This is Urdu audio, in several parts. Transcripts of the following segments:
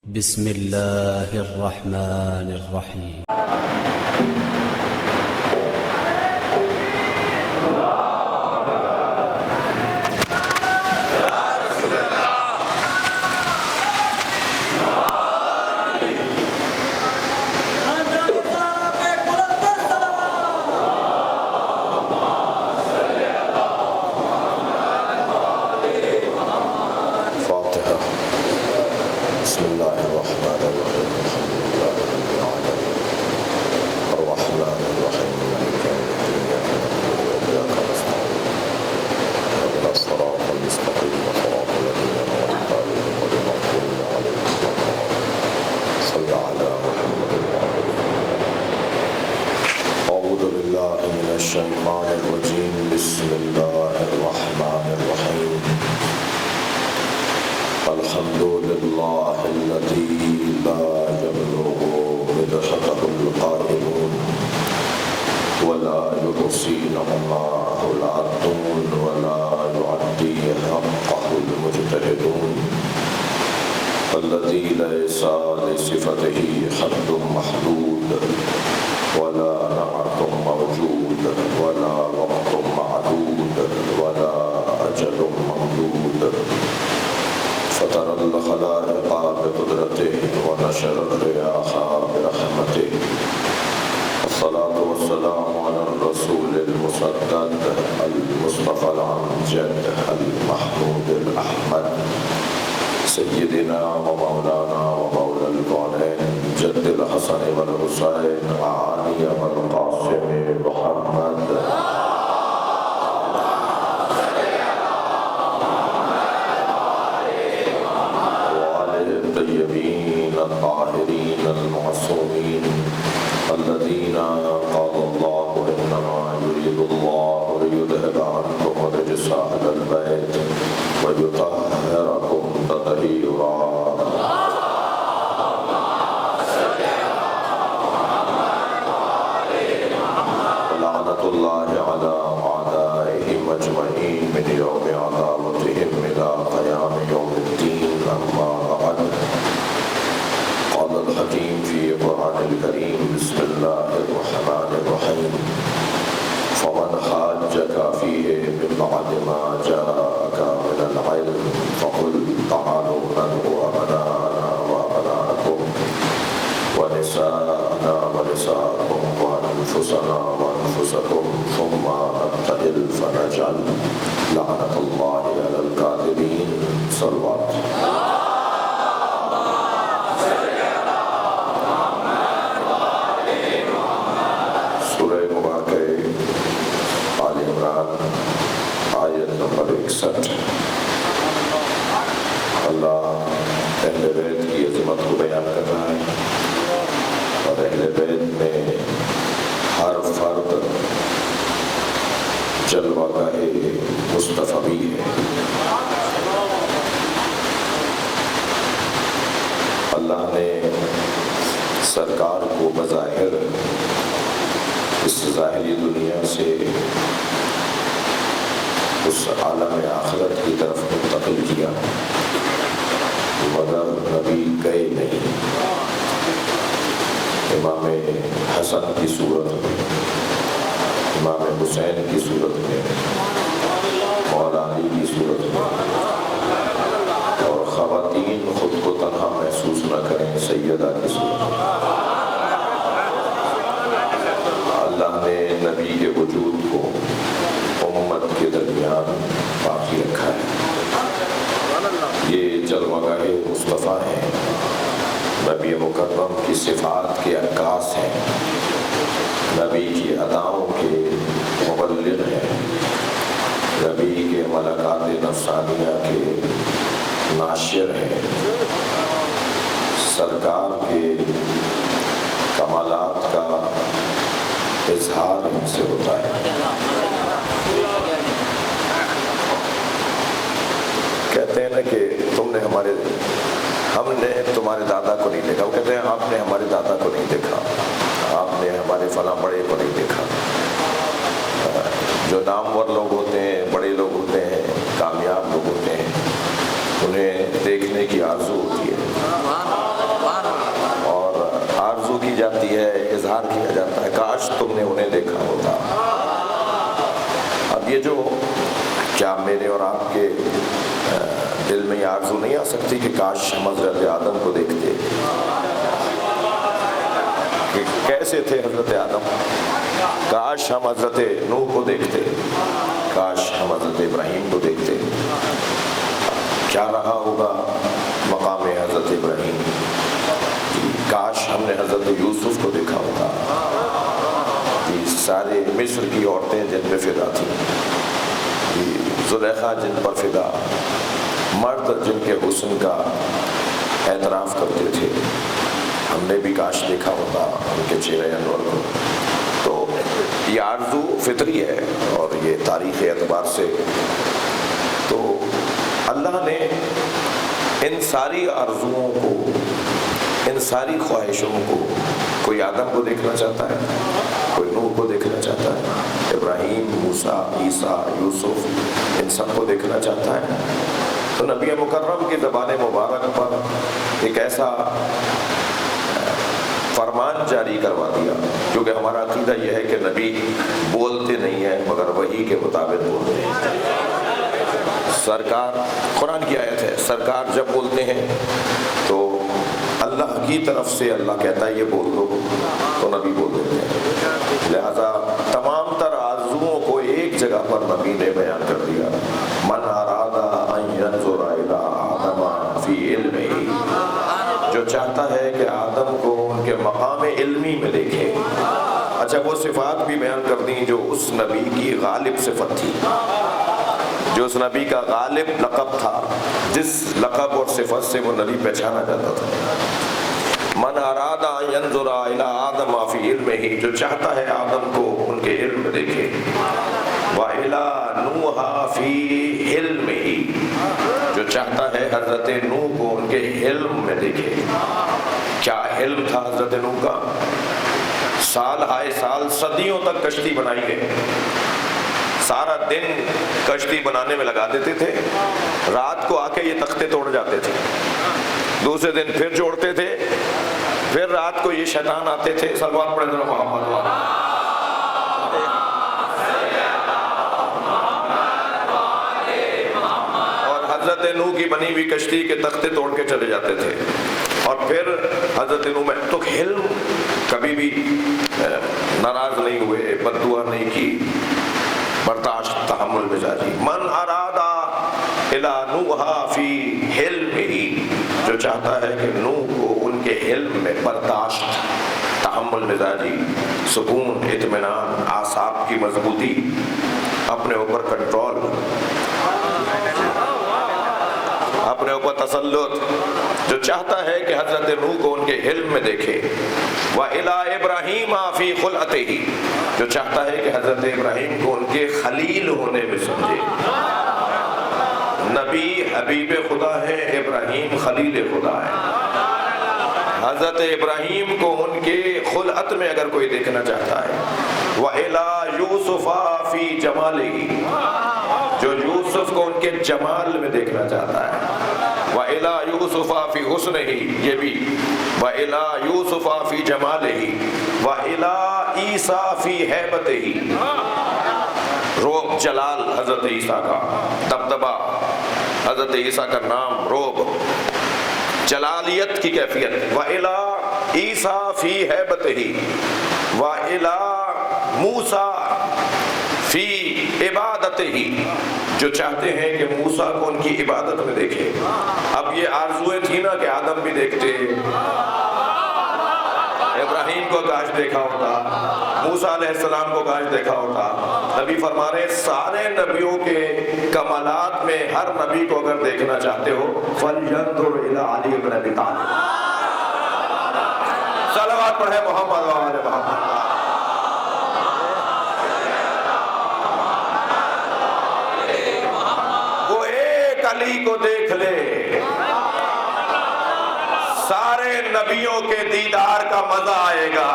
بسم الله الرحمن الرحيم. بسم الله الرحمن الرحيم. الحمد لله رب العالمين الرحمن الرحيم مالك يوم الدين إياك نعبد وإياك نستعين اهدنا الصراط المستقيم صراط الذين أنعمت عليهم غير المغضوب عليهم ولا الضالين صل على محمد وعلى أعوذ بالله من الشيطان الرجيم. بسم الله الرحمن الرحيم. الحمد لله الذي لا يبلغ مدحته القائلون ولا يحصي نعماه العادون ولا يعدي حقه المجتهدون، الذي ليس لصفته حد محدود ولا نعت موجود ولا وقت معدود ولا أجل ممدود، فطر الخلائق بقدرته ونشر الرياح برحمته. الصلاة والسلام على الرسول المسدد المصطفى الأمجد المحمود الأحمد سيدنا ومولانا ومولى الكونين جد الحسن والحسين علي والقاسم محمد الطيبين الطاهرين المعصومين الذين قال الله إنما يريد الله ليذهب عنكم الرجس أهل البيت ويطهركم تطهيرا. لعنة الله على أعدائهم أجمعين من يوم عداوتهم إلى قيام يوم الدين. أما بعد، قال الحكيم في القرآن الكريم: بسم الله الرحمن الرحيم. فمن حاجك فيه من بعد ما جاءك من العلم فقل تعالوا ندعو أبناءنا وأبناءكم ونساءنا ونساءكم وأنفسنا وأنفسكم ثم نبتهل فنجعل لعنة الله على الكاذبين. صلوات. سورہ مبارکہ آل عمران آیت نمبر 61. اللہ اہل بیت کی عظمت کو بیان کر رہا ہے، اور اہل بیت میں ہر فرد جلوہ گاہ مصطفی ہے. اللہ نے سرکار کو بظاہر اس ظاہری دنیا سے اس عالم آخرت کی طرف منتقل کیا، مگر نبی گئے نہیں. امام حسن کی صورت میں، امام حسین کی صورت میں، مولا علی کی صورت میں، اور خواتین خود کو تنہا محسوس نہ کریں سیدہ کی صورت میں، اللہ نے نبی کے وجود کو امت کے درمیان باقی رکھا ہے. یہ جلوہ گاہ مصطفیٰ ہیں، نبی مکرم کی صفات کے عکاس ہیں، نبی کی اداؤں کے مبلغ ہیں، نبی کے ملکات نفسانیہ کے ناشر ہیں. سرکار کے کمالات کا اظہار ان سے ہوتا ہے. کہتے ہیں نا کہ ہم نے تمہارے دادا کو نہیں دیکھا. وہ کہتے ہیں آپ نے ہمارے دادا کو نہیں دیکھا، آپ نے ہمارے فلاں بڑے کو نہیں دیکھا. جو نامور لوگ ہوتے ہیں، بڑے لوگ ہوتے ہیں، کامیاب لوگ ہوتے ہیں، انہیں دیکھنے کی آرزو ہوتی ہے. جاتی ہے، اظہار کیا جاتا ہے، کاش تم نے انہیں دیکھا ہوتا۔ اب یہ جو کیا میرے اور آپ کے دل میں یہ آرزو نہیں آ سکتی کہ کاش ہم حضرت آدم کو دیکھتے، کہ کیسے تھے حضرت آدم، کاش ہم حضرت نوح کو دیکھتے، کاش ہم حضرت ابراہیم کو دیکھتے، کیا رہا ہوگا مقام حضرت ابراہیم، کاش ہم نے حضرت یوسف کو دیکھا ہوگا، سارے مصر کی عورتیں جن پہ فدا تھیں، زلیخا جن پر فدا، مرد جن کے حسن کا اعتراف کرتے تھے، ہم نے بھی کاش دیکھا ہوتا ان کے چہرے انور کو۔ تو یہ آرزو فطری ہے، اور یہ تاریخ اعتبار سے تو اللہ نے ان ساری آرزوؤں کو، ان ساری خواہشوں کو، کوئی آدم کو دیکھنا چاہتا ہے، کوئی نوح کو دیکھنا چاہتا ہے، ابراہیم، موسیٰ، عیسیٰ، یوسف، ان سب کو دیکھنا چاہتا ہے، تو نبی مکرم کی زبان مبارک پر ایک ایسا فرمان جاری کروا دیا، کیونکہ ہمارا عقیدہ یہ ہے کہ نبی بولتے نہیں ہیں مگر وحی کے مطابق بولتے ہیں۔ سرکار، قرآن کی آیت ہے، سرکار جب بولتے ہیں تو اللہ کی طرف سے اللہ کہتا ہے یہ بول دو تو نبی بول دیتے ہیں، لہذا تمام تر آرزوؤں کو ایک جگہ پر نبی نے بیان کر دیا۔ من اراد ان ينظر الى آدم فی علمہ، جو چاہتا ہے کہ آدم کو ان کے مقام علمی میں دیکھے۔ اچھا، وہ صفات بھی بیان کر دیں جو اس نبی کی غالب صفت تھی، جو اس نبی کا غالب لقب تھا، جس لقب اور صفت سے وہ نبی پہچانا جاتا تھا۔ من اراد ان ينظر الى آدم فی علمہ، جو چاہتا ہے آدم کو ان کے علم میں دیکھے، وَإِلَى نُوحَ فِي حِلْمِهِ، جو چاہتا ہے حضرت نوح کو ان کے حلم میں دیکھے۔ کیا حلم تھا حضرت نوح کا؟ سال ہائے سال، صدیوں تک کشتی بنائی گئی، سارا دن کشتی بنانے میں لگا دیتے تھے، رات کو آ کے یہ تختے توڑ جاتے تھے، دوسرے دن پھر جوڑتے تھے، پھر رات کو یہ شیطان آتے تھے، صلوات پڑھیں ذرا محمد والا، اور حضرت نوح کی بنی ہوئی کشتی کے تختے توڑ کے چلے جاتے تھے، اور پھر حضرت نوح میں تو حلم، کبھی بھی ناراض نہیں ہوئے، بد دعا نہیں کی، برداشت، تحمل مزاجی۔ من ارادہ الی نوح فی حلمہ، جو چاہتا ہے کہ نوح کو ان کے حلم میں برداشت، تحمل مزاجی، سکون، اطمینان، اعصاب کی مضبوطی، اپنے اوپر کنٹرول، اپنے اوپر تسلط، جو چاہتا ہے کہ حضرت نوح کو ان کے علم میں دیکھے۔ وَإِلَىٰ إِبْرَاهِيمَ فِي خُلْعَتِهِ، جو چاہتا ہے کہ حضرت ابراہیم کو ان کے خلیل ہونے میں سمجھے۔ نبی حبیب خدا ہے، ابراہیم خلیل خدا ہے۔ حضرت ابراہیم کو ان کے خلعت میں اگر کوئی دیکھنا چاہتا ہے، وَإِلَىٰ يُوسُفَ فِي جَمَالِهِ، جو یوسف کو ان کے جمال میں دیکھنا چاہتا ہے، وَإِلَىٰ يُوسُفَ فِي حُسْنِهِ، یہ بھی وَإِلَىٰ يُوسُفَ فِي جَمَالِهِ، وَإِلَىٰ عِیسَىٰ فِي هَیبَتِهِ، روب جلال حضرت عیسیٰ کا، دبدبہ حضرت عیسیٰ کا نام، روب جلالیت کی کیفیت، وَإِلَىٰ عِیسَىٰ فِی هَیبَتِهِ، وَإِلَىٰ مُوسَىٰ فِی عِبَادَتِهِ، جو چاہتے ہیں کہ موسیٰ کو ان کی عبادت میں دیکھے۔ اب یہ آرزویں تھی نا کہ آدم بھی دیکھتے، ابراہیم کو کاش دیکھا ہوتا، موسیٰ علیہ السلام کو کاش دیکھا ہوتا۔ نبی فرما رہے سارے نبیوں کے کمالات میں ہر نبی کو اگر دیکھنا چاہتے ہو فَلْيَنْظُرْ إِلَىٰ عَلِيِّ بْنِ أَبِي طَالِبٍ، صلوات پڑھے محمد وآل محمد۔ وہ ایک علی کو دیکھ لے، سارے نبیوں کے دیدار کا مزہ آئے گا۔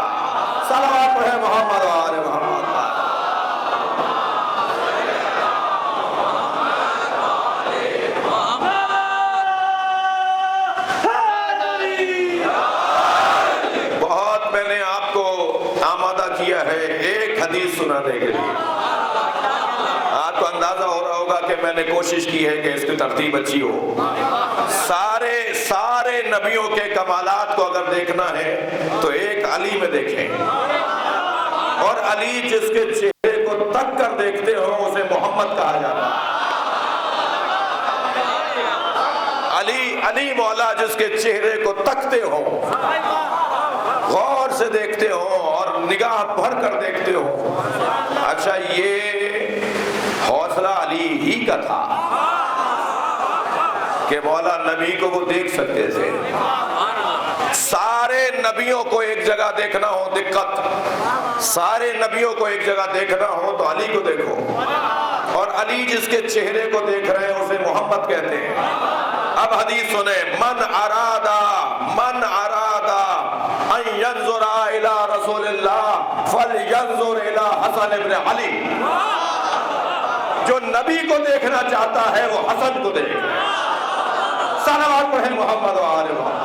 صلوات پڑھے محمد وآل محمد۔ بہت میں نے حدیث سنانے کے لیے. آپ کو اندازہ ہو رہا ہوگا کہ میں نے کوشش کی ہے کہ اس کی ترتیب اچھی ہو. سارے نبیوں کے کمالات کو اگر دیکھنا ہے تو ایک علی میں دیکھیں, اور علی جس کے چہرے کو تک کر دیکھتے ہو اسے محمد کہا جاتا ہے. علی مولا جس کے چہرے کو تکتے ہو, غور سے دیکھتے ہو اور نگاہ بھر کر دیکھتے ہو. اچھا, یہ حوصلہ علی ہی کا تھا کہ مولا نبی کو وہ دیکھ سکتے تھے. سارے نبیوں کو ایک جگہ دیکھنا ہو دقت, سارے نبیوں کو ایک جگہ دیکھنا ہو تو علی کو دیکھو, اور علی جس کے چہرے کو دیکھ رہے ہیں اسے محمد کہتے ہیں. اب حدیث سنیں, من ارادہ ان ينظر الى رسول اللہ فلینظر الى حسن ابن علی. جو نبی کو دیکھنا چاہتا ہے وہ حسن کو دیکھے. صلوات پڑھیں محمد و آل محمد.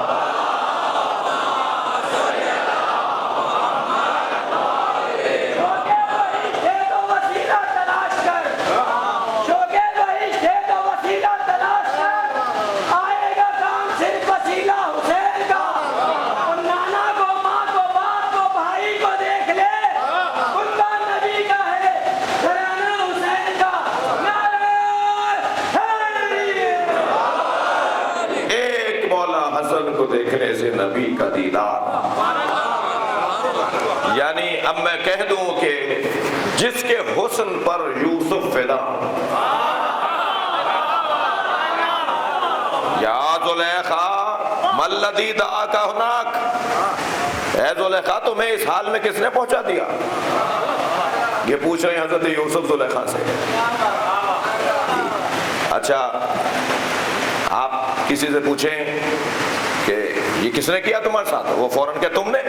دیکھنے سے نبی کا دیدار. یعنی اب میں کہہ دوں کہ جس کے حسن پر یوسف فدا, یا زلیخا ما الذی دعاک ہناک, اے زلیخا تمہیں اس حال میں کس نے پہنچا دیا؟ یہ پوچھ رہے ہیں حضرت یوسف زلیخا سے. اچھا, آپ کسی سے پوچھیں کہ یہ کس نے کیا تمہارے ساتھ, وہ فوراً کہ تم نے,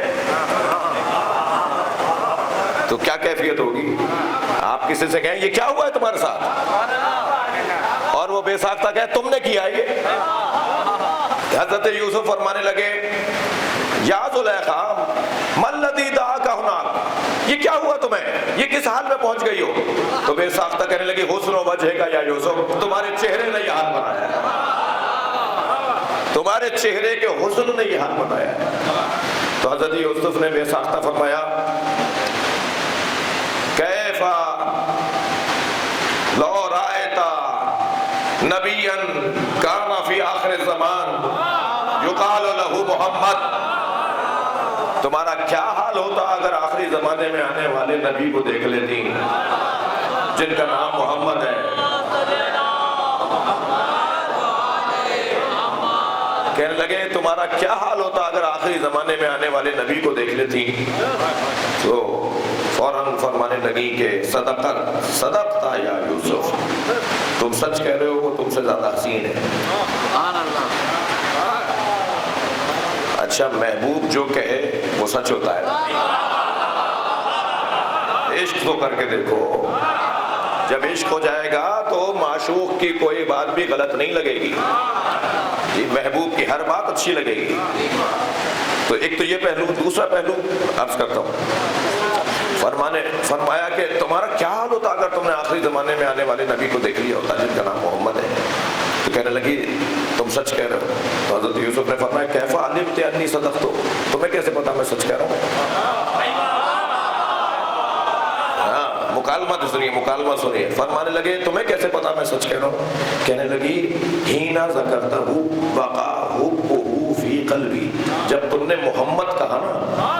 تو کیا کیفیت ہوگی؟ آپ کسی سے کہیں یہ کیا ہوا ہے تمہارے ساتھ, اور وہ بے ساختہ کہے تم نے کیا یہ. حضرت یوسف فرمانے لگے, یا زلیخا ما الذی دعاک ہناک, یہ کیا ہوا تمہیں, یہ کس حال میں پہنچ گئی ہو؟ تو بے ساختہ کہنے لگی, حسن و وجہ کا یا یوسف, تمہارے چہرے نے یہ حال بنایا ہے, تمہارے چہرے کے حسن نے یہ حال بنایا ہے. تو حضرت یوسف نے بے ساختہ فرمایا, کیفا لو رائتا نبیا کان فی آخر الزمان یقال لہ محمد, تمہارا کیا حال ہوتا اگر آخری زمانے میں آنے والے نبی کو دیکھ لیتی جن کا نام محمد ہے. کہنے لگے تمہارا کیا حال ہوتا اگر آخری زمانے میں آنے والے نبی کو دیکھ لیتی. تو فوراً فرمانے لگی کہ صدقتا یا یوسف, تم سچ کہہ رہے ہو, وہ تم سے زیادہ حسین ہے. اچھا, محبوب جو کہے وہ سچ ہوتا ہے. عشق تو کر کے دیکھو, جب عشق ہو جائے گا تو معشوق کی کوئی بات بھی غلط نہیں لگے گی, محبوب کی ہر بات اچھی لگے گی. تو ایک تو یہ پہلو. دوسرا پہلو عرض کرتا ہوں, فرمایا کہ تمہارا کیا حال ہوتا اگر تم نے آخری زمانے میں آنے والے نبی کو دیکھ لیا ہوتا جن کا نام محمد ہے. تو کہنے لگی تم سچ کہہ رہے ہو. تو حضرت یوسف نے فرمایا, کیفا علمت انی صدقت, تمہیں کیسے پتا میں سچ کہہ رہا ہوں؟ مکالمہ سنیے. فرمانے لگے تمہیں کیسے پتا میں سچ کہہ رہا ہوں؟ کہنے لگی, ہینا ذکرتہ وقع حبہ فی قلبی, جب تم نے محمد کہا نا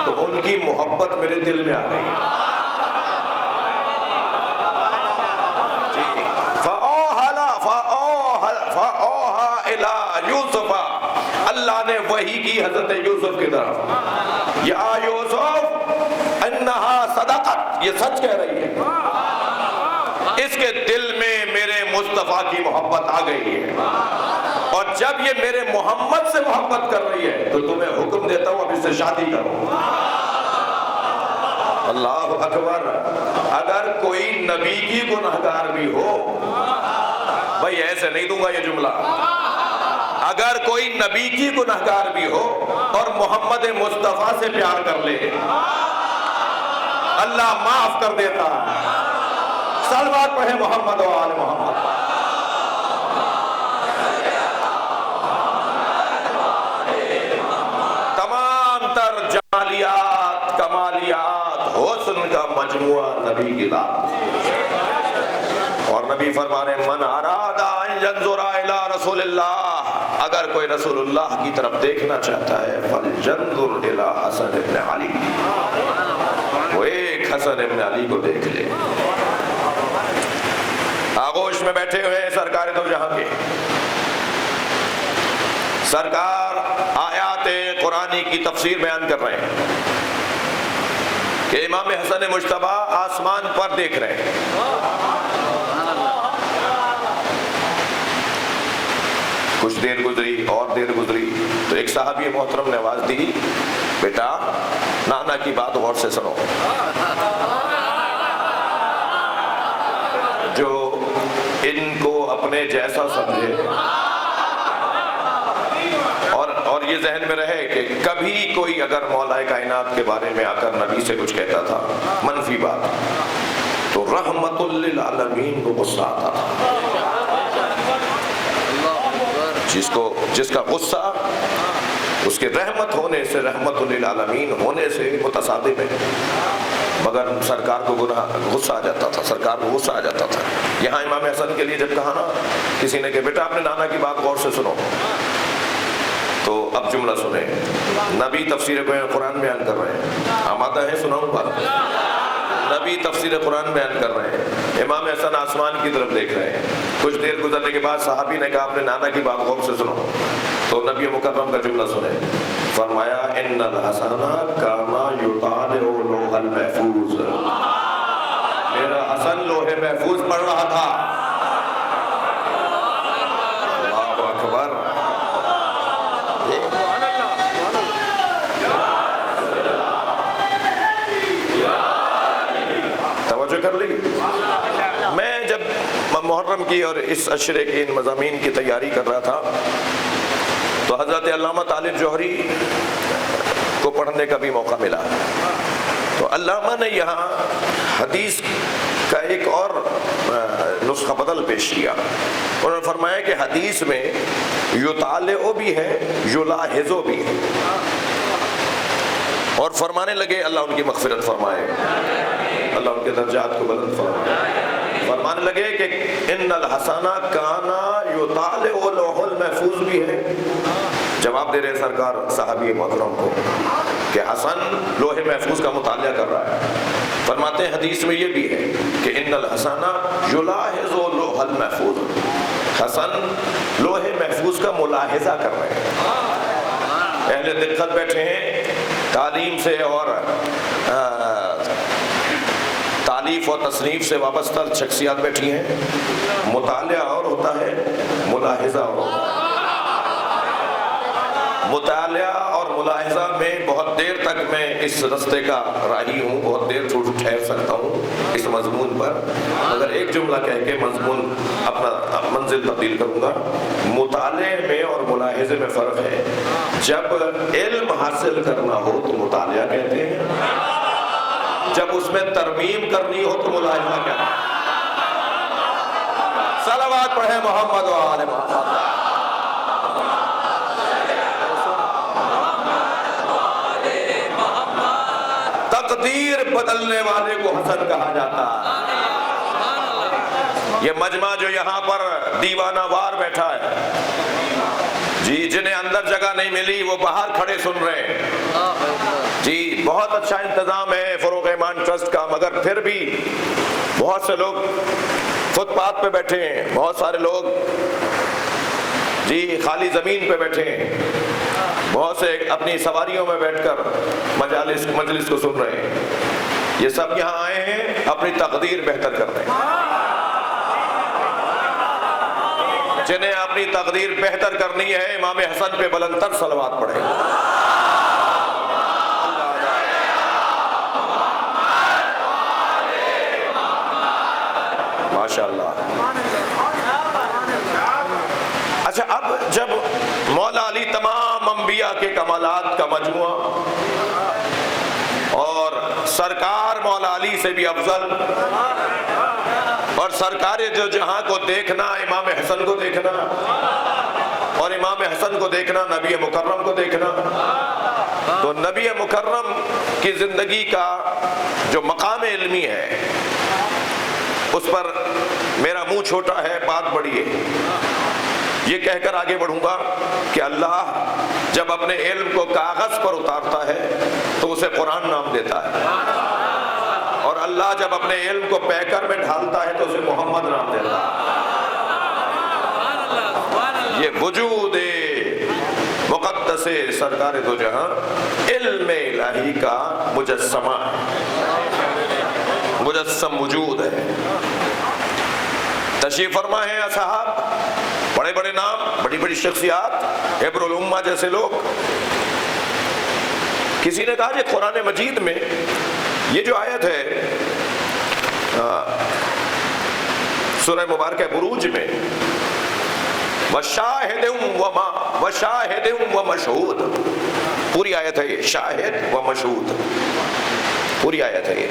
تو ان کی محبت میرے دل میں آ گئی. فَأَوْحَىٰ إِلَىٰ یوسف, اللہ نے وحی کی حضرت یوسف کی طرف, یا یوسف انہا صدقت, یہ سچ کہہ رہی ہے, اس کے دل میں میرے مصطفیٰ کی محبت آ گئی ہے, اور جب یہ میرے محمد سے محبت کر رہی ہے تو تمہیں حکم دیتا ہوں اب اس سے شادی کرو. اللہ اکبر. اگر کوئی نبی کی گنہگار بھی ہو, بھائی ایسے نہیں دوں گا یہ جملہ, اگر کوئی نبی کی گنہگار بھی ہو اور محمد مصطفیٰ سے پیار کر لے, اللہ معاف کر دیتا ہے۔ صلوات پڑھیں محمد و آل محمد۔ تمام تر جمالیات، کمالیات، حسن کا مجموعہ نبی کی ذات۔ اور نبی فرما رہے ہیں من اراد ان ينظر الى رسول اللہ، اگر کوئی رسول اللہ کی طرف دیکھنا چاہتا ہے فلينظر الى حسن ابن علی، وہ ایک حسن ابن علی کو دیکھ لے۔ آغوش میں بیٹھے ہوئے سرکار دو جہاں کے، سرکار آیات قرآنی کی تفسیر بیان کر رہے ہیں کہ امام حسن مجتبیٰ آسمان پر دیکھ رہے ہیں۔ کچھ دیر گزری اور دیر گزری تو ایک صحابی محترم نے آواز دی، بیٹا نانا کی بات غور سے سنو۔ جو ان کو اپنے جیسا سمجھے اور یہ ذہن میں رہے کہ کبھی کوئی اگر مولا کائنات کے بارے میں آ کر نبی سے کچھ کہتا تھا منفی بات تو رحمت للعالمین کو غصہ آتا تھا۔ جس کا غصہ اس کے رحمت ہونے سے، رحمت للعالمین ہونے سے متصادم ہے، مگر سرکار کو غصہ آ جاتا تھا، سرکار کو غصہ آ جاتا تھا۔ یہاں امام حسن کے لیے جب کہا نا کسی نے کہ بیٹا اپنے نانا کی بات غور سے سنو، تو اب جملہ سنیں، نبی تفسیر قرآن بیان کر رہے ہیں، آمادہ ہے سناؤں بات؟ نبی تفسیر قرآن بیان کر رہے ہیں، امام حسن آسمان کی طرف دیکھ رہے ہیں۔ کچھ دیر گزرنے کے بعد صحابی نے کہا اپنے نانا کی بات غور سے سنو، تو نبی مکرم کا جملہ سنیں، فرمایا ان الحسن کانا یطالع لوح المحفوظ، میرا حسن لوح محفوظ پڑھ رہا تھا۔ اللہ اکبر۔ توجہ کر لی۔ میں جب محرم کی اور اس عشرے کی ان مضامین کی تیاری کر رہا تھا تو حضرت علامہ طالب جوہری کو پڑھنے کا بھی موقع ملا، تو علامہ نے یہاں حدیث کا ایک اور نسخہ بدل پیش کیا۔ انہوں نے فرمایا کہ حدیث میں یطالع بھی ہے، یلاحظ بھی ہے، اور فرمانے لگے اللہ ان کی مغفرت فرمائے، اللہ ان کے درجات کو بلند فرمائے، فرمانے لگے کہ ان الحسن کانا یطالع لوح المحفوظ بھی ہے۔ جواب دے رہے سرکار صحابی محترم کو کہ حسن لوح محفوظ کا مطالعہ کر رہا ہے۔ فرماتے ہیں حدیث میں یہ بھی ہے کہ ان الحسن یلاحظ لوح المحفوظ، حسن لوح محفوظ کا ملاحظہ کر رہے ہیں۔ اہل دقت بیٹھے ہیں، تعلیم سے اور تالیف اور تصنیف سے وابستہ شخصیات بیٹھی ہیں، مطالعہ اور ہوتا ہے، ملاحظہ اور ہوتا ہے۔ مطالعہ اور ملاحظہ میں بہت دیر تک میں اس رستے کا راہی ہوں، بہت دیر ٹھہر سکتا ہوں اس مضمون پر، مگر ایک جملہ کہہ کے مضمون اپنا منزل تبدیل کروں گا۔ مطالعے میں اور ملاحظے میں فرق ہے۔ جب علم حاصل کرنا ہو تو مطالعہ کہتے ہیں، جب اس میں ترمیم کرنی ہو تو ملاحظہ کہتے ہیں۔ صلوات پڑھیں محمد و آل محمد۔ تقدیر بدلنے والے کو حسن کہا جاتا ہے۔ یہ مجمع جو یہاں پر دیوانہ وار بیٹھا ہے، جی جنہیں اندر جگہ نہیں ملی وہ باہر کھڑے سن رہے ہیں، جی بہت اچھا انتظام ہے فروغ ایمان ٹرسٹ کا، مگر پھر بھی بہت سے لوگ فٹ پاتھ پہ بیٹھے ہیں، بہت سارے لوگ جی خالی زمین پہ بیٹھے ہیں، بہت سے اپنی سواریوں میں بیٹھ کر مجلس کو سن رہے ہیں۔ یہ سب یہاں آئے ہیں اپنی تقدیر بہتر کرنے، جنہیں اپنی تقدیر بہتر کرنی ہے امام حسن پہ بلند تر صلوات پڑھیں۔ ماشاءاللہ۔ اچھا، اب جب مولا علی تمام انبیاء کے کمالات کا مجموعہ اور سرکار سرکار مولا علی سے بھی افضل، اور سرکار جو جہاں کو دیکھنا امام حسن کو دیکھنا، اور امام حسن کو دیکھنا نبی مکرم کو دیکھنا۔ تو نبی مکرم کی زندگی کا جو مقام علمی ہے اس پر میرا منہ چھوٹا ہے، بات بڑی ہے۔ یہ کہہ کر آگے بڑھوں گا کہ اللہ جب اپنے علم کو کاغذ پر اتارتا ہے تو اسے قرآن نام دیتا ہے، اور اللہ جب اپنے علم کو پیکر میں ڈھالتا ہے تو اسے محمد نام دیتا ہے۔ یہ وجود مقدس سرکار دو جہاں علم الہی کا مجسمہ ہے، مجسم وجود ہے۔ تشریف فرما ہے اصحاب، بڑے بڑے نام، بڑی بڑی شخصیات، حبر الامہ جیسے لوگ۔ کسی نے کہا کہ قرآن مجید میں یہ جو آیت ہے سورہ مبارکہ بروج میں وَشَاهِدٍ وَمَشْهُودٍ، پوری آیت ہے یہ، شاہد و مشہود، پوری آیت ہے یہ،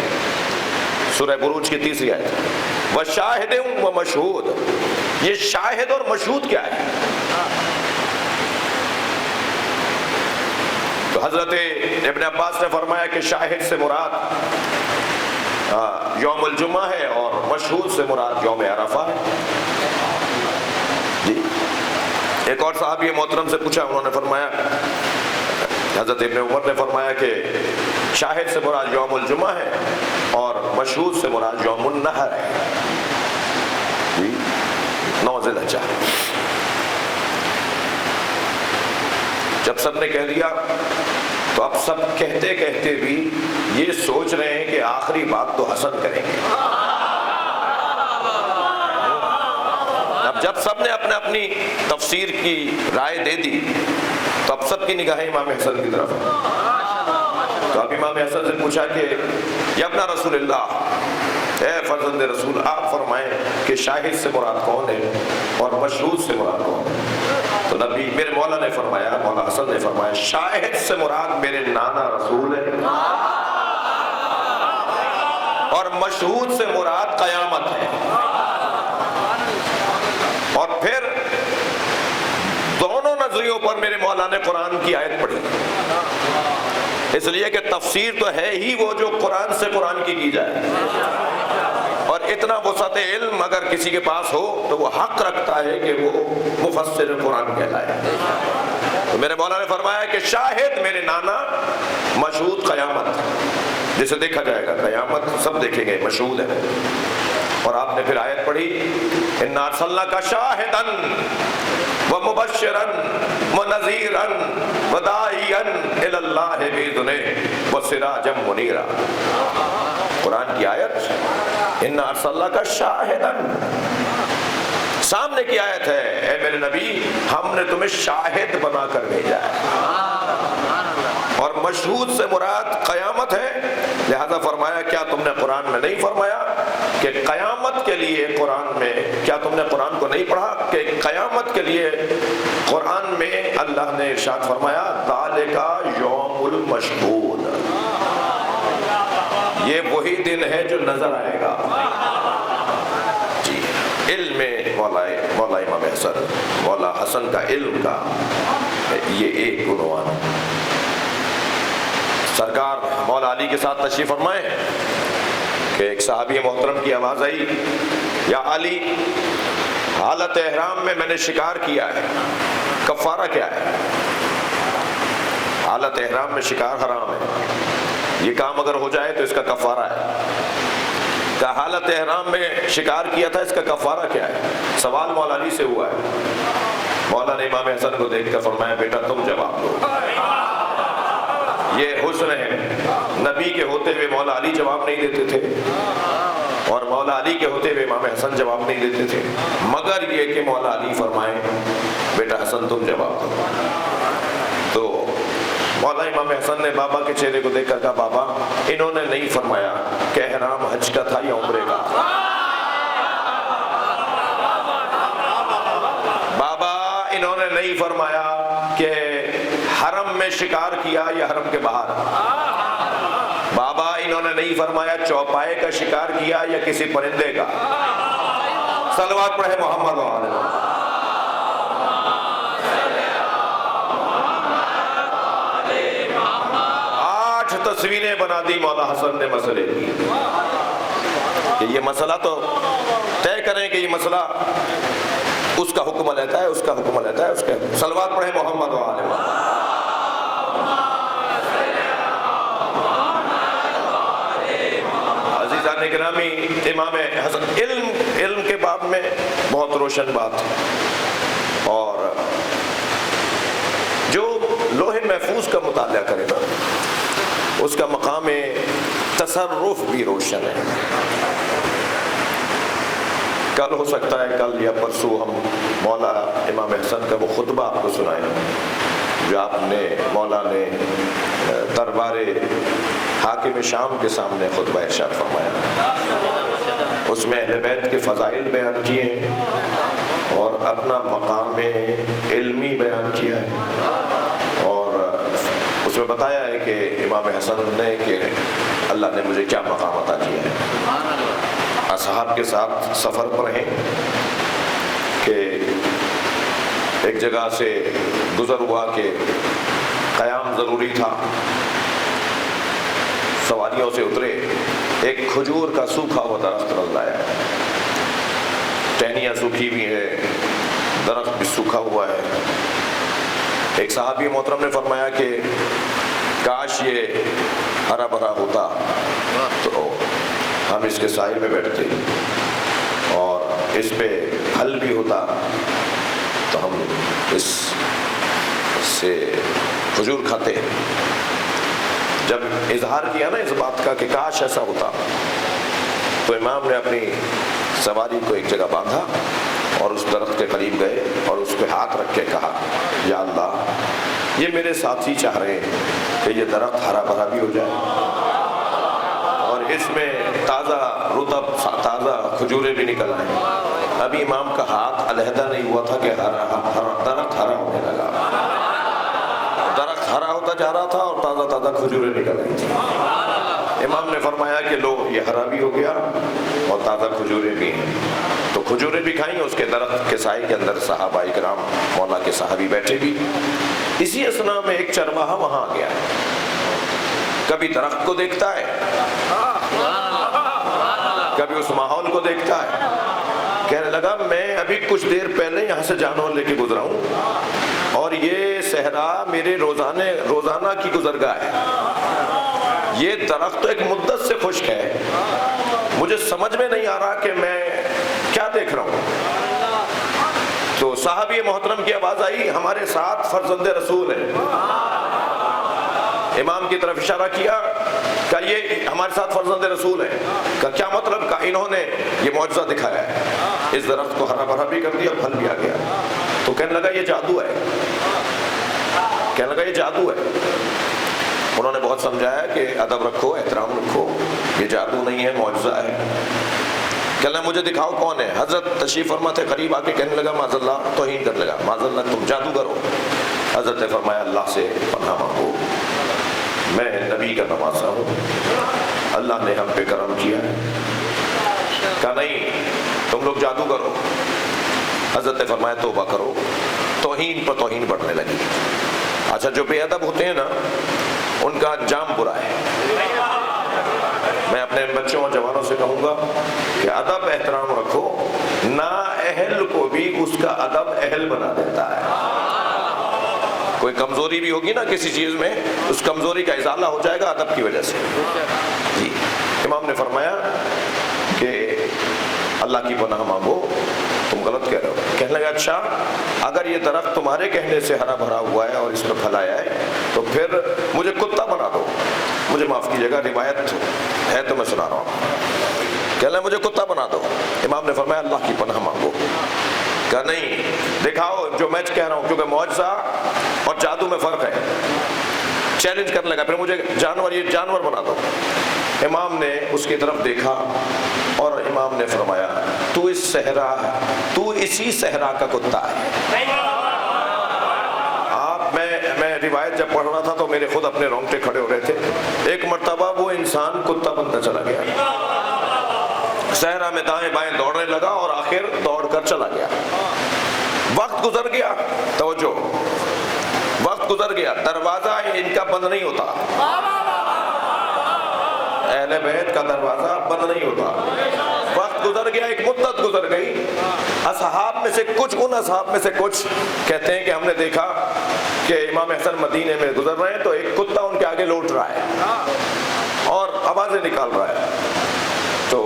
سورہ بروج کی تیسری آیت ہے۔ وَشَاهِدٍ وَمَشْهُودٍ، یہ شاہد اور مشہود کیا ہے؟ تو حضرت ابن عباس نے فرمایا کہ شاہد سے مراد یوم الجمعہ ہے اور مشہود سے مراد یوم عرفہ ہے۔ جی ایک اور صحابی محترم سے پوچھا، انہوں نے فرمایا، حضرت ابن عمر نے فرمایا کہ شاہد سے مراد یوم الجمعہ ہے اور مشہود سے مراد یوم النحر ہے، جی 9 ذی الحجہ۔ جب سب نے کہہ دیا تو اب سب کہتے کہتے بھی یہ سوچ رہے ہیں کہ آخری بات تو حسن کریں گے۔ اب جب سب نے اپنی تفسیر کی رائے دے دی تو اب سب کی نگاہیں امام حسن کی طرف ہیں۔ تو اب امام حسن سے پوچھا کہ یا ابن رسول اللہ، اے فرزند رسول، آپ فرمائیں کہ شاہد سے مراد کون ہے اور مشہود سے مراد کون ہے؟ تو نبی میرے مولا نے فرمایا، مولا حسن نے فرمایا، شاہد سے مراد میرے نانا رسول ہے اور مشہود سے مراد قیامت ہے۔ اور پھر دونوں نظریوں پر میرے مولا نے قرآن کی آیت پڑھی، اس لیے کہ تفسیر تو ہے ہی وہ جو قرآن سے قرآن کی جائے، اور اتنا وسعت علم اگر کسی کے پاس ہو تو وہ حق رکھتا ہے کہ وہ مفسر قرآن کہلائے۔ تو میرے مولا نے فرمایا کہ شاہد میرے نانا، مشہود قیامت، جسے دیکھا جائے گا، قیامت سب دیکھیں گے، مشہود ہے۔ اور آپ نے پھر آیت پڑھی، اِنَّا أَرْسَلْنَاكَ شَاهِدًا وَمُبَشِّرًا وَنَذِيرًا وَدَاعِيًا إِلَى اللَّهِ بِإِذْنِهِ وَسِرَاجًا مُنِيرًا۔ قرآن کی آیت اِنَّا أَرْسَلْنَاكَ شَاهِدًا، سامنے کی آیت ہے، اے میرے نبی ہم نے تمہیں شاہد بنا کر بھیجا ہے، اور مشہود سے مراد قیامت ہے۔ لہذا فرمایا کیا تم نے قرآن میں نہیں فرمایا کہ قیامت کے لیے قرآن میں، کیا تم نے قرآن کو نہیں پڑھا کہ قیامت کے لیے قرآن میں اللہ نے ارشاد فرمایا ذَلِكَ یوم المشہود، یہ وہی دن ہے جو نظر آئے گا۔ جی علم مولا امام حسن، مولا حسن کا علم کا یہ ایک عنوان۔ سرکار مولا علی کے ساتھ تشریف فرمائے کہ ایک صحابی محترم کی آواز آئی، یا علی حالت احرام میں نے شکار کیا ہے، کفارہ کیا ہے؟ حالت احرام میں شکار حرام ہے، یہ کام اگر ہو جائے تو اس کا کفارہ ہے۔ کہ حالت احرام میں شکار کیا تھا، اس کا کفارہ کیا ہے؟ سوال مولا علی سے ہوا ہے۔ مولا نے امام حسن کو دیکھ کر فرمایا بیٹا تم جواب دو۔ یہ حسن ہے، نبی کے ہوتے ہوئے مولا علی جواب نہیں دیتے تھے اور مولا علی کے ہوتے ہوئے امام حسن جواب نہیں دیتے تھے، مگر یہ کہ مولا علی فرمائیں بیٹا حسن تم جواب دو۔ تو مولا امام حسن نے بابا کے چہرے کو دیکھ کر کہا بابا انہوں نے نہیں فرمایا کہ احرام حج کا تھا یا عمرے کا تھا، بابا انہوں نے نہیں فرمایا کہ حرم میں شکار کیا یا حرم کے باہر، بابا انہوں انہوں نے نہیں فرمایا چوپائے کا شکار کیا یا کسی پرندے کا. صلوات پڑھے محمد و آل محمد. 8 تصویریں بنا دی مولا حسن نے مسئلے کی کہ یہ مسئلہ تو طے کریں کہ یہ مسئلہ اس کا حکم لیتا ہے, اس کا حکم لیتا ہے, اس کے. صلوات پڑھے محمد و آل محمد. عزیزان گرامی, امام حسن علم کے باب میں بہت روشن بات ہے, اور جو لوح محفوظ کا مطالعہ کرے نا اس کا مقام تصرف بھی روشن ہے. کل ہو سکتا ہے, کل یا پرسوں ہم مولا امام حسن کا وہ خطبہ آپ کو سنائیں جو آپ نے مولا نے دربار حاکم شام کے سامنے خطبہ ارشاد فرمایا. اس میں اہل بیت کے فضائل بیان کیے اور اپنا مقام علمی بیان کیا ہے, اور اس میں بتایا ہے کہ امام حسن نے کہ اللہ نے مجھے کیا مقام عطا کیا ہے. اصحاب کے ساتھ سفر پر ہیں کہ ایک جگہ سے گزر ہوا کہ قیام ضروری تھا, سواریوں سے اترے, ایک کھجور کا سوکھا ہوا درخت نظر آیا, ٹہنیاں سوکھی بھی ہے, درخت بھی سوکھا ہوا ہے. ایک صحابی محترم نے فرمایا کہ کاش یہ ہرا بھرا ہوتا تو ہم اس کے سائے میں بیٹھتے اور اس پہ پھل بھی ہوتا تو ہم اس سے کھجور کھاتے. جب اظہار کیا نا اس بات کا کہ کاش ایسا ہوتا, تو امام نے اپنی سواری کو ایک جگہ باندھا اور اس درخت کے قریب گئے اور اس پہ ہاتھ رکھ کے کہا یا اللہ یہ میرے ساتھی چاہ رہے ہیں کہ یہ درخت ہرا بھرا بھی ہو جائے اور اس میں تازہ رطب تازہ کھجوریں بھی نکل رہے ہیں. ابھی امام کا ہاتھ علیحدہ نہیں ہوا تھا کہ درخت ہرا ہونے لگا, درخت ہرا ہوتا جا رہا تھا اور تازہ تازہ کھجوریں نکل رہی تھی. امام نے فرمایا کہ لو یہ ہرا بھی ہو گیا اور تازہ کھجوریں بھی ہیں. تو کھجوریں بھی کھائیں, اس کے درخت کے سائے کے اندر صحابہ کرام مولا کے صحابی بیٹھے بھی. اسی اثنا میں ایک چرواہا وہاں آ گیا, کبھی درخت کو دیکھتا ہے, کبھی اس ماحول کو دیکھتا ہے. کہنے لگا میں ابھی کچھ دیر پہلے یہاں سے جانور لے کے گزرا ہوں اور یہ صحرا میرے روزانہ کی گزرگاہ ہے. یہ درخت تو ایک مدت سے خشک ہے, مجھے سمجھ میں نہیں آ رہا کہ میں کیا دیکھ رہا ہوں. تو صحابی محترم کی آواز آئی ہمارے ساتھ فرزند رسول ہے. امام کی طرف اشارہ کیا کہ یہ ہمارے ساتھ فرزند رسول ہے. کہ کیا مطلب؟ کہ انہوں نے یہ معجزہ دکھایا ہے, اس درخت کو ہرا بھرا بھی کر دیا, پھل بھی آ گیا. تو کہنے لگا یہ جادو ہے, کہنے لگا یہ جادو ہے. انہوں نے بہت سمجھایا کہ ادب رکھو, احترام رکھو, یہ جادو نہیں ہے, معجزہ ہے. کہنے لگا مجھے دکھاؤ کون ہے. حضرت تشریف فرما تھے, قریب آ کے کہنے لگا معاذ اللہ, توہین کرنے لگا, معاذ اللہ تم جادوگر ہو. حضرت نے فرمایا اللہ سے پناہ مانگو, میں نبی کا نواسا ہوں, اللہ نے ہم پہ کرم کیا ہے. کہا نہیں تم لوگ جادوگر ہو. حضرت نے فرمایا توبہ کرو. توہین پر توہین بڑھنے لگی. اچھا جو بے ادب ہوتے ہیں نا ان کا انجام برا ہے. میں اپنے بچوں اور جوانوں سے کہوں گا کہ ادب احترام رکھو, نا اہل کو بھی اس کا ادب اہل بنا دیتا ہے. کوئی کمزوری بھی ہوگی نا کسی چیز میں, اس کمزوری کا ازالہ ہو جائے گا ادب کی وجہ سے. جی امام نے فرمایا کہ اللہ کی پناہ مانگو, تم غلط کہہ رہے ہو. کہنے لگا اچھا اگر یہ درخت تمہارے کہنے سے ہرا بھرا ہوا ہے اور اس میں پھل آیا ہے تو پھر مجھے کتا بنا دو. مجھے معاف کیجیے گا, روایت ہے تو میں سنا رہا ہوں. کہنے لگا مجھے کتا بنا دو. امام نے فرمایا اللہ کی پناہ مانگو. کہا نہیں دکھاؤ جو میں کہہ رہا ہوں, کیونکہ معجزہ اور جادو میں فرق ہے. چیلنج کرنے لگا, پھر مجھے یہ جانور بنا دو. امام نے اس کی طرف دیکھا اور امام نے فرمایا تو اسی صحرا کا کتا ہے. میں روایت جب پڑھ رہا تھا تو میرے خود اپنے رونگٹے کھڑے ہو رہے تھے. ایک مرتبہ وہ انسان کتا بنتا چلا گیا، صحرا میں دائیں بائیں دوڑنے لگا اور آخر دوڑ کر چلا گیا۔ وقت گزر گیا، توجہ، وقت گزر گیا، دروازہ ان کا بند نہیں ہوتا، اہل بیت کا دروازہ بند نہیں ہوتا۔ وقت گزر گیا، ایک مدت گزر گئی، اصحاب میں سے کچھ، ان اصحاب میں سے کچھ کہتے ہیں کہ ہم نے دیکھا کہ امام حسن مدینے میں گزر رہے ہیں تو ایک کتا ان کے آگے لوٹ رہا ہے اور آوازیں نکال رہا ہے۔ تو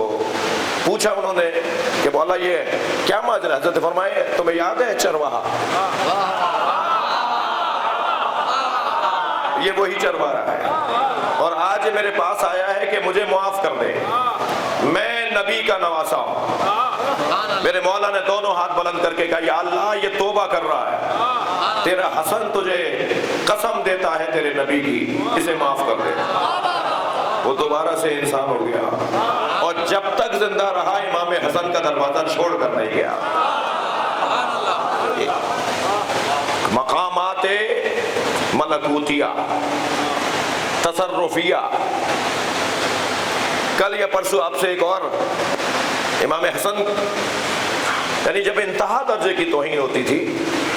پوچھا انہوں نے کہ مولا یہ کیا ماجرا؟ حضرت فرمائے تمہیں یاد ہے چرواہا؟ یہ وہی چرواہا ہے اور آج میرے پاس آیا ہے کہ مجھے معاف کر دے، میں نبی کا نواسا ہوں۔ میرے مولا نے دونوں ہاتھ بلند کر کے کہا یا اللہ یہ توبہ کر رہا ہے، تیرا حسن تجھے قسم دیتا ہے تیرے نبی کی، اسے معاف کر دے۔ وہ دوبارہ سے انسان ہو گیا اور جب تک زندہ رہا امام حسن کا دروازہ چھوڑ کر نہیں گیا۔ مقامات ملکوتیہ، تصرفیہ۔ کل یا پرسوں آپ سے ایک اور، امام حسن یعنی جب انتہا درجے کی توہین ہوتی تھی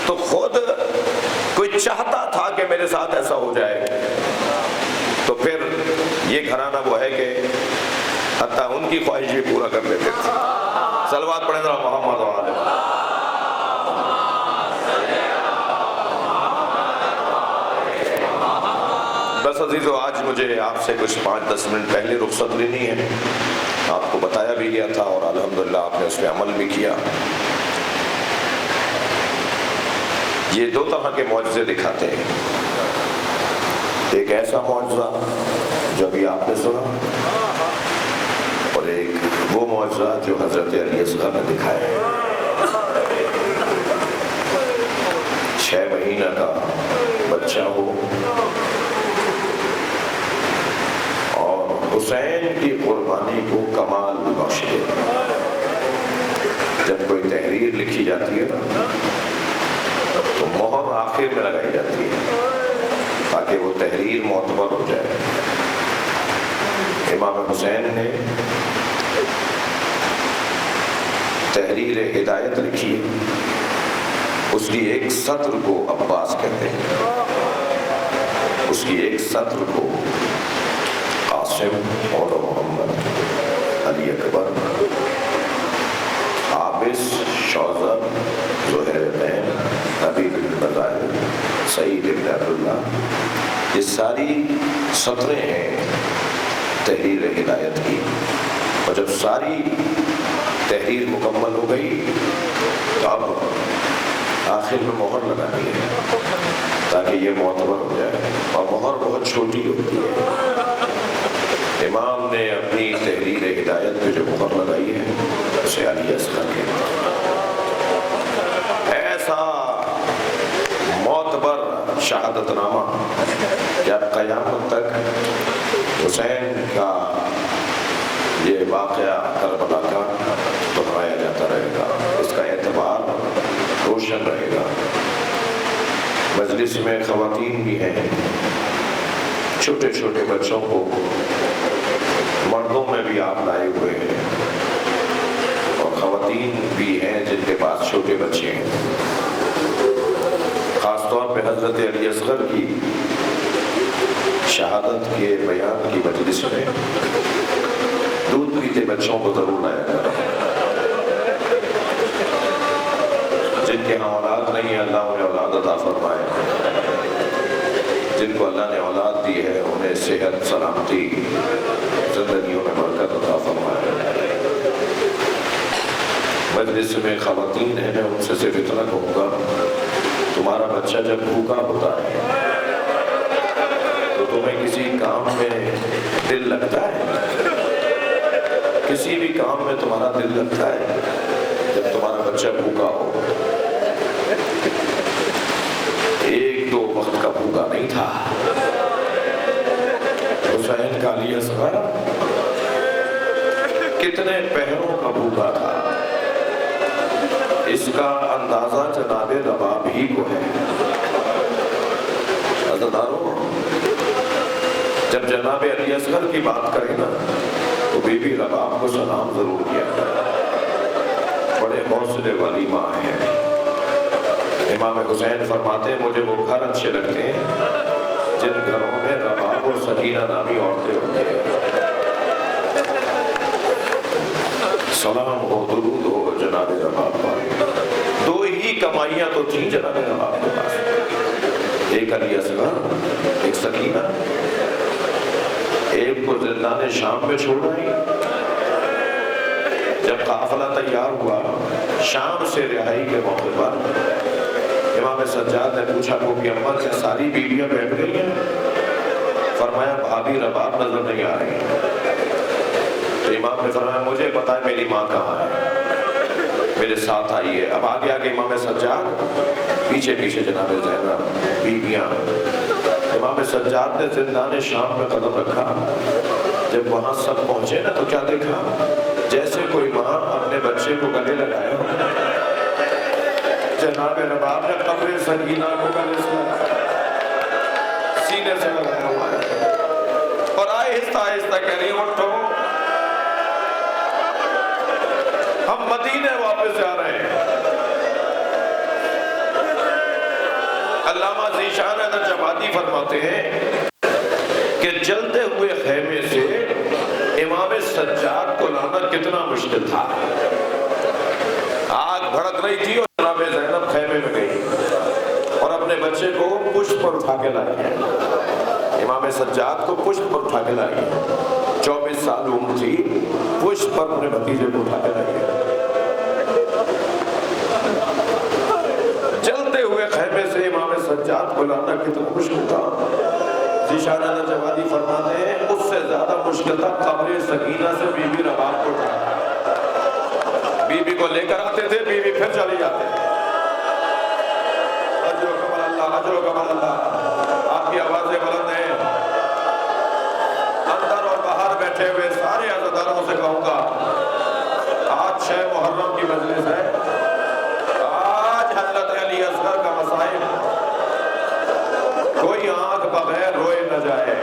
تو خود کوئی چاہتا تھا کہ میرے ساتھ ایسا ہو جائے، تو پھر یہ گھرانہ وہ ہے کہ حتیٰ ان کی خواہش بھی پورا کر لیتے تھے۔ صلوات پڑھیں ذرا محمد و آلہ۔ بس عزیزو، آج مجھے آپ سے کچھ 5-10 منٹ پہلے رخصت لینی ہے۔ آپ کو بتایا بھی گیا تھا اور الحمدللہ آپ نے اس پہ عمل بھی کیا۔ یہ دو طرح کے معجزے دکھاتے ہیں، ایک ایسا معجزہ جو ابھی آپ نے سنا اور ایک وہ معجزہ جو حضرت علی اصغر نے دکھایا ہے۔ 6 مہینہ کا بچہ ہو اور حسین کی قربانی کو کمال بخش دے۔ جب کوئی تحریر لکھی جاتی ہے تو مہر آخر میں لگائی جاتی ہے تاکہ وہ تحریر معتبر ہو جائے۔ امام حسین نے تحریر ہدایت لکھی ہے، اس کی ایک سطر کو عباس کہتے ہیں، اس کی ایک سطر کو قاسم اور محمد، علی اکبر، عابس، شوذر، زہیر بن، حبیب بن بظاہر، سعید بن عبداللہ، یہ ساری سطریں ہیں تحریر ہدایت کی۔ اور جب ساری تحریر مکمل ہو گئی تو اب آخر میں مہر لگانی ہے تاکہ یہ معتبر ہو جائے، اور مہر بہت چھوٹی ہوتی ہے۔ امام نے اپنی تحریر ہدایت پہ جو مہر لگائی ہے اسے علی اصغر کہتے ہیں۔ ایسا معتبر شہادت نامہ کہ اب قیامت تک حسین کا یہ واقعہ کربلا کا دہرایا جاتا رہے گا، اس کا اعتبار روشن رہے گا۔ مجلس میں خواتین بھی ہیں، چھوٹے چھوٹے بچوں کو مردوں میں بھی آپ لائے ہوئے ہیں، اور خواتین بھی ہیں جن کے پاس چھوٹے بچے ہیں۔ خاص طور پہ حضرت علی اصغر کی شہادت کے بیان کی مجلس میں دودھ پیتے بچوں کو ضرور لایا کریں۔ جن کے ہاں اولاد نہیں ہے اللہ انہیں اولاد عطا فرمائے، جن کو اللہ نے اولاد دی ہے انہیں صحت، سلامتی، زندگیوں میں برکت عطا فرمائے۔ مجلس میں خواتین ہیں، میں ان سے صرف اتنا کہوں گا، تمہارا بچہ جب بھوکا ہوتا ہے تو تمہیں کسی کام میں دل لگتا ہے؟ کسی بھی کام میں تمہارا دل لگتا ہے جب تمہارا بچہ بھوکا ہو؟ 1-2 وقت کا بھوکا نہیں تھا حسین کا علی اصغر، کتنے پہروں کا بھوکا تھا، اس کا اندازہ جناب رباب ہی کو ہے۔ عزیزانو، جب جناب علی اصغر کی بات کریں نا تو بی بی رباب کو سلام ضرور کیا کریں، بڑے حوصلے والی ماں ہیں۔ امام حسین فرماتے ہیں مجھے وہ گھر اچھے لگتے ہیں جن گھروں میں رباب اور سکینہ نامی عورتیں ہوتی ہیں۔ سلام ہو، درود ہو جناب رباب پر۔ دو ہی کمائیاں تو تھیں جناب رباب کے پاس، ایک علی اصغر، ایک سکینہ۔ ایک کو زندان شام میں چھوڑ آئی۔ جب قافلہ تیار ہوا شام سے رہائی کے موقع پر، امام سجاد نے پوچھا کہ اماں کیا ساری بیویاں بیٹھ گئی ہیں؟ فرمایا بھابھی رباب نظر نہیں آ رہی۔ تو امام نے فرمایا مجھے پتا ہے میری ماں کہاں ہے، میرے ساتھ آئیے۔ اب آگے آگے امام سجاد، پیچھے پیچھے جناب زینب، بیویاں۔ امام سجاد نے زندان شام میں قدم رکھا۔ جب وہاں سب پہنچے نا تو کیا دیکھا؟ جیسے کوئی ماں اپنے بچے کو گلے لگائے ہو۔ جناب رباب نے قبر سکینہ کو گلے سے سینے سے لگایا ہوا ہے اور آہستہ آہستہ کہہ رہی ہوں اٹھو، ہم مدینے واپس جا رہے ہیں۔ علامہ ذیشان حیدر جمادی فرماتے ہیں کہ جلتے ہوئے خیمے سے امام سجاد کو لانا کتنا مشکل تھا۔ آگ بھڑک رہی تھی اور جناب زینب خیمے میں گئی اور اپنے بچے کو پشت پر اٹھا کے لائی ہے۔ امام سجاد کو پشت پر اٹھا کے لائی ہے، 24 سال عمر تھی، پشت پر اپنے بھتیجے کو اٹھا کے لائی ہے۔ جلتے ہوئے خیمے سے امام سجاد کو لانا کتنا مشکل تھا۔ ذیشان حیدر جمادی فرماتے ہیں اس سے زیادہ مشکل تھا قبر سکینہ سے بی بی رباب کو اٹھانا۔ بی بی کو لے کر آتے تھے، بی بی پھر چلی جاتے تھے۔ اجر و کمال اللہ، اجر و کمال اللہ۔ آپ کی آوازیں بلند ہیں۔ اندر اور باہر بیٹھے ہوئے سارے عزاداروں سے کہوں گا آج 6 محرم کی مجلس ہے، آج حضرت علی اصغر کا مصائب، کوئی آنکھ بغیر روئے نہ جائے۔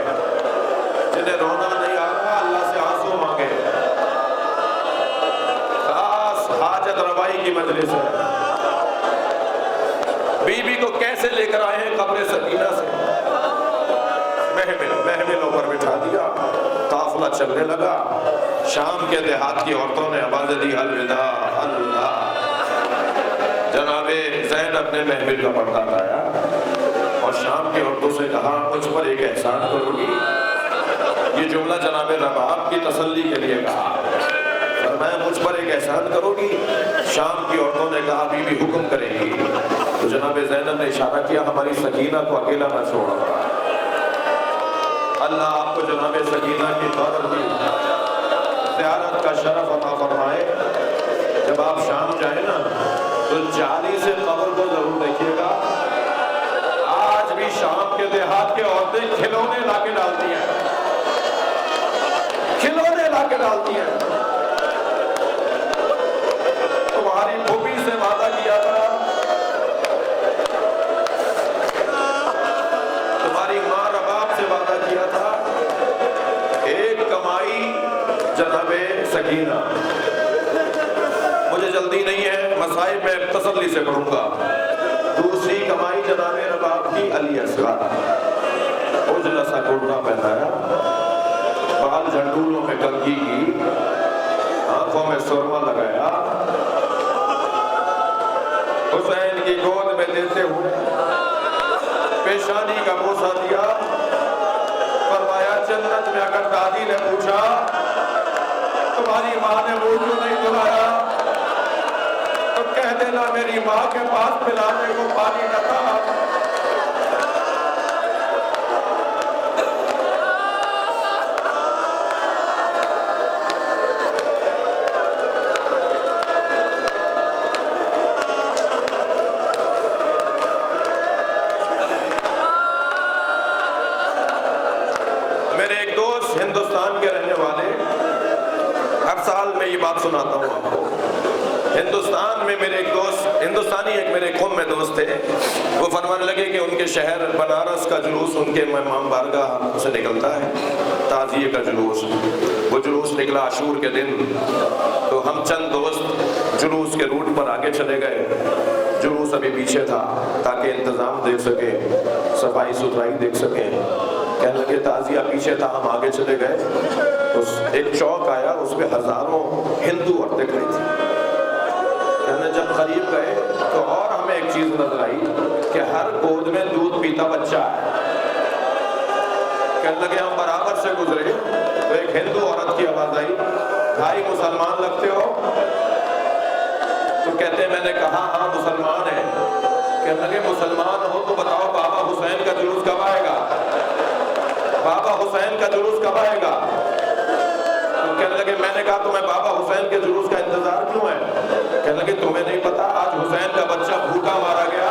جنہیں رونا نہیں آ رہا اللہ سے آنسو مانگے۔ خاص حاجت روائی کی مجلس ہے۔ بی بی کو کیسے لے کر آئے ہیں قبر سکینہ سے؟ محملوں پر بٹھا دیا، قافلہ چلنے لگا۔ شام کے دیہات کی عورتوں نے آواز دی الوداع اللہ۔ جناب زینب نے محمل کا پردہ لایا اور شام کی عورتوں سے کہا مجھ پر ایک احسان کرو گی؟ یہ جملہ جناب رباب کی تسلی کے لیے کہا۔ فرمایا مجھ پر ایک احسان کرو گی؟ شام کی عورتوں نے کہا بی بی حکم کرے گی۔ تو جناب زینب نے اشارہ کیا ہماری سکینہ کو اکیلا نہ چھوڑا۔ اللہ آپ کو جناب سکینہ کی زیارت کا شرف عطا فرمائے۔ جب آپ شام جائیں نا تو جالی سے قبر کو ضرور دیکھیے گا۔ آج بھی شام کے دیہات کے عورتیں کھلونے لا کے ڈالتی ہیں، کھلونے لا کے ڈالتی ہیں۔ تمہاری پھوپھی سے وعدہ کیا تھا، تمہاری ماں رباب سے وعدہ کیا تھا، ایک کمائی جناب سکینہ، مجھے جلدی نہیں ہے، مصائب میں تسلی سے پڑھوں گا۔ دوسری کمائی جناب رباب کی علی اصغر، اجلا سا کرتا پہنایا، بال جھنڈولوں میں کنگھی کی، آنکھوں میں سرما لگایا، حسین کی گود میں لیتے ہوئے پیشانی کا بوسہ دیا۔ فرمایا جنت میں اگر دادی نے پوچھا تمہاری ماں نے وضو نہیں دھلایا تو کہہ دینا میری ماں کے پاس پلانے کو پانی نہ تھا۔ میرے ایک دوست ہندوستان کے رہنے والے، ہر سال میں یہ بات سناتا ہوں آپ کو، ہندوستان میں میرے ایک دوست ہندوستانی ایک میرے قوم میں دوست تھے، وہ فرمانے لگے کہ ان کے شہر بنارس کا جلوس ان کے امام بارگاہ سے نکلتا ہے، تعزیے کا جلوس۔ وہ جلوس نکلا عاشور کے دن، تو ہم چند دوست جلوس کے روٹ پر آگے چلے گئے۔ جلوس ابھی پیچھے تھا تاکہ انتظام دیکھ سکیں، صفائی ستھرائی دیکھ سکیں۔ کہنے لگے تعزیہ پیچھے تھا، ہم آگے چلے گئے، ایک چوک آیا، اس پہ ہزاروں ہندو عورتیں کھڑی تھیں۔ کہنے جب قریب گئے تو اور ہمیں ایک چیز نظر آئی کہ ہر گود میں دودھ پیتا بچہ ہے۔ کہنے لگے ہم برابر سے گزرے تو ایک ہندو عورت کی آواز آئی، بھائی مسلمان لگتے ہو؟ تو کہتے ہیں میں نے کہا ہاں مسلمان ہیں۔ کہنے لگے مسلمان ہو تو بتاؤ بابا حسین کا جلوس کب آئے گا؟ بابا حسین کا جلوس کب آئے گا؟ تو کہنے لگے میں نے کہا تمہیں بابا حسین کے جلوس کا انتظار کیوں ہے؟ کہنے لگے تمہیں نہیں پتا آج حسین کا بچہ بھوکا مارا گیا،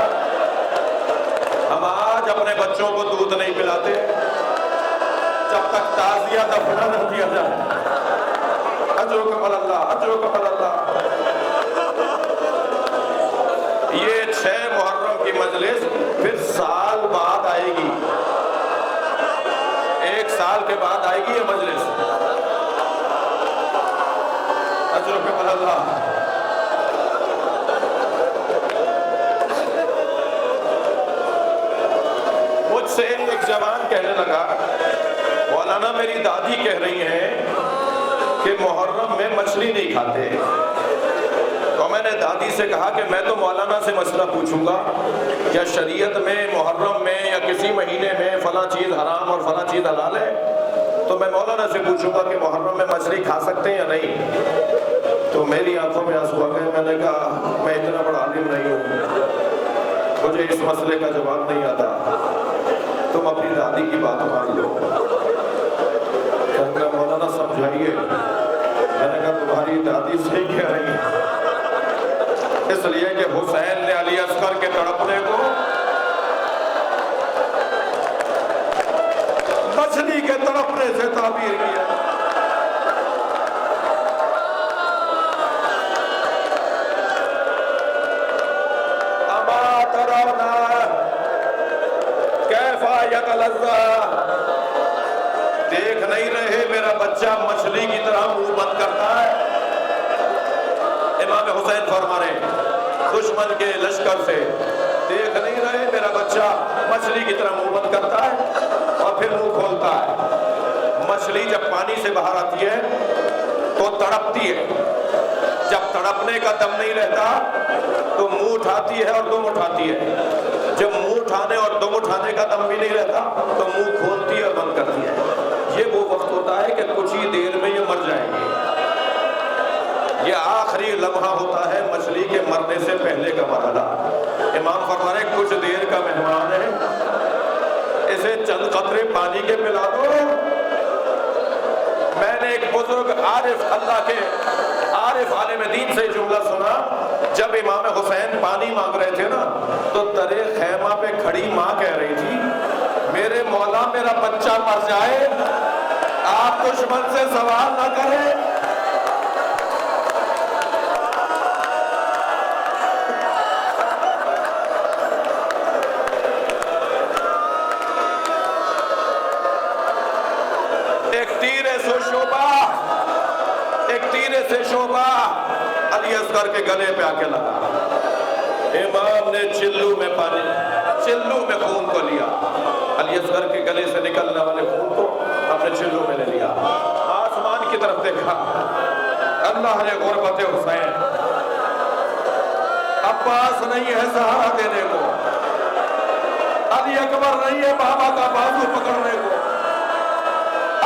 ہم آج اپنے بچوں کو دودھ نہیں پلاتے جب تک تعزیہ دفنا نہ کیا جائے۔ اجرک اللہ، اجرک اللہ۔ یہ 6 محرم کی مجلس پھر سال بعد آئے گی، 1 سال کے بعد آئے گی یہ مجلس۔ اجرک اللہ۔ مجھ سے ایک جوان کہنے لگا مولانا میری دادی کہہ رہی ہیں کہ محرم میں مچھلی نہیں کھاتے، تو میں نے دادی سے کہا کہ میں تو مولانا سے مسئلہ پوچھوں گا کیا شریعت میں محرم میں یا کسی مہینے میں فلاں چیز حرام اور فلاں چیز حلال ہے، تو میں مولانا سے پوچھوں گا کہ محرم میں مچھلی کھا سکتے ہیں یا نہیں۔ تو میری آنکھوں میں آنسو آ گئے، میں نے کہا میں اتنا بڑا عالم نہیں ہوں، مجھے اس مسئلے کا جواب نہیں آتا، تم اپنی دادی کی بات مان لو۔ کہا مولانا سمجھائیے۔ میں نے کہا تمہاری دادی صحیح کہہ رہی ہے، اس لیے کہ حسین نے علی اصغر کے تڑپنے کو مچھلی کے تڑپنے سے تعبیر کیا۔ اما ترون کیف یتلظی، دیکھ نہیں رہے میرا بچہ مچھلی کی طرح منہ بند کرتا ہے۔ امام حسین فرما رہے ہیں دشمن کے لشکر سے، دیکھ نہیں رہے میرا بچہ مچھلی کی طرح منہ بند کرتا ہے اور پھر منہ کھولتا ہے۔ مچھلی جب پانی سے باہر آتی ہے تو تڑپتی ہے، جب تڑپنے کا دم نہیں رہتا تو منہ اٹھاتی ہے اور دم اٹھاتی ہے، جب منہ اٹھانے اور دم اٹھانے کا دم بھی نہیں رہتا تو منہ کھولتی ہے اور بند کرتی ہے۔ یہ وہ وقت ہوتا ہے کہ کچھ ہی دیر میں یہ مر جائیں گے، یہ آخری لمحہ ہوتا ہے مچھلی کے مرنے سے پہلے کا مرحلہ۔ امام فرما رہے کچھ دیر کا مہمان ہے، اسے چند قطرے پانی کے پلا دو۔ میں نے ایک بزرگ عارف اللہ کے عارف عالم دین سے جملہ سنا، جب امام حسین پانی مانگ رہے تھے نا تو درے خیمہ پہ کھڑی ماں کہہ رہی تھی میرے مولا میرا بچہ مر جائے، آپ دشمن سے سوال نہ کریں۔ ایک تیرے سے شعبہ علی اصغر کے گلے پہ آ کے لگا، امام نے چلو میں خون کو لیا، علی اصغر کے گلے سے نکلنے والے خون کو ہم نے چلو میں لے لیا، آسمان کی طرف دیکھا، اللہ نے غربت حسین، عباس نہیں ہے سہارا دینے کو، علی اکبر نہیں ہے بابا کا بازو پکڑنے کو،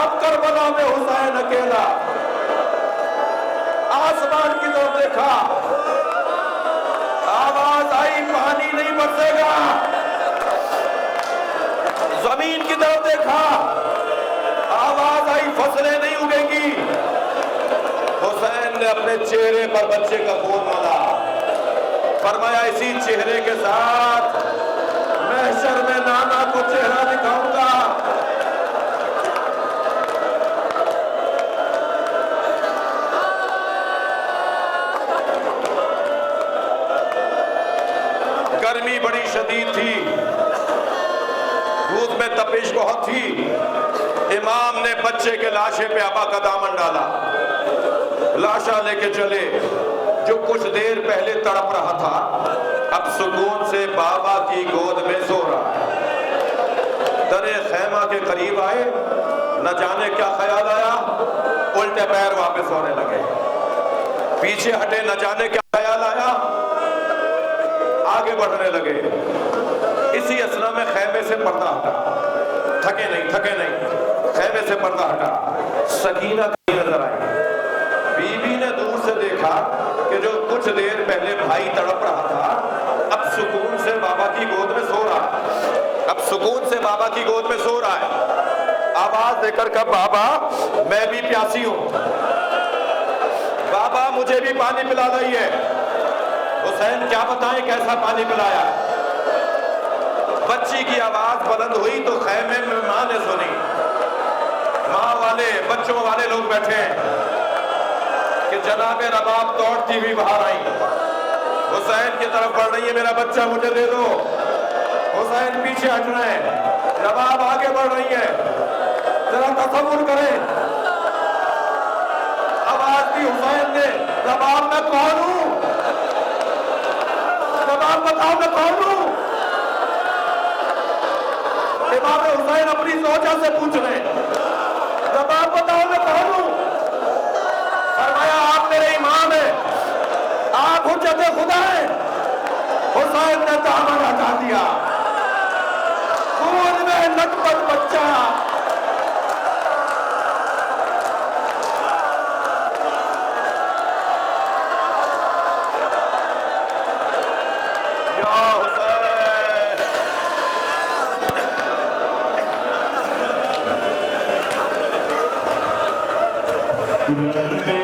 اب کربلا میں حسین اکیلا، آسمان کی طرف دیکھا، آواز آئی پانی نہیں برسے گا، زمین کی طرف دیکھا، آواز آئی فصلیں نہیں اگیں گی، حسین نے اپنے چہرے پر بچے کا خون ملا، فرمایا اسی چہرے کے ساتھ محشر میں نانا کو چہرہ دکھاؤں گا۔ تھی، امام نے بچے کے لاشے پہ آبا کا دامن ڈالا، لاشا لے کے چلے، جو کچھ دیر پہلے تڑپ رہا تھا اب سکون سے بابا کی گود میں سو رہا ہے۔ درے خیمہ کے قریب آئے، نہ جانے کیا خیال آیا، الٹے پیر واپس ہونے لگے، پیچھے ہٹے، نہ جانے کیا خیال آیا، آگے بڑھنے لگے۔ اسی اثنا میں خیمے سے پردہ ہٹا، تھکے نہیں، خیمے سے پردہ ہٹا، سکینہ کی نظر آئی۔ بی بی نے دور سے دیکھا کہ جو کچھ دیر پہلے بھائی تڑپ رہا تھا اب سکون سے بابا کی گود میں سو رہا ہے، اب سکون سے بابا کی گود میں سو رہا ہے۔ آواز دے کر کہا بابا میں بھی پیاسی ہوں، بابا مجھے بھی پانی پلا رہی ہے۔ حسین کیا بتائیں کیسا پانی پلایا؟ بچی کی آواز بلند ہوئی تو خیمے میں ماں نے سنی، ماں والے بچوں والے لوگ بیٹھے ہیں کہ جناب رباب دوڑتی ہوئی باہر آئی، حسین کی طرف بڑھ رہی ہے، میرا بچہ مجھے دے دو۔ حسین پیچھے ہٹ رہے ہیں، رباب آگے بڑھ رہی ہے۔ ذرا تصور کریں، آواز دی حسین نے، رباب میں کون ہوں؟ رباب بتاؤ میں کون ہوں؟ امام حسین اپنی زوجہ سے پوچھ رہے ہیں، رباب بتاؤ میں کون ہوں؟ فرمایا آپ میرے امام ہیں، آپ حجت خدا ہیں۔ حسین نے دامن ہٹا دیا، خون میں لٹپٹ بچہ، یا حسین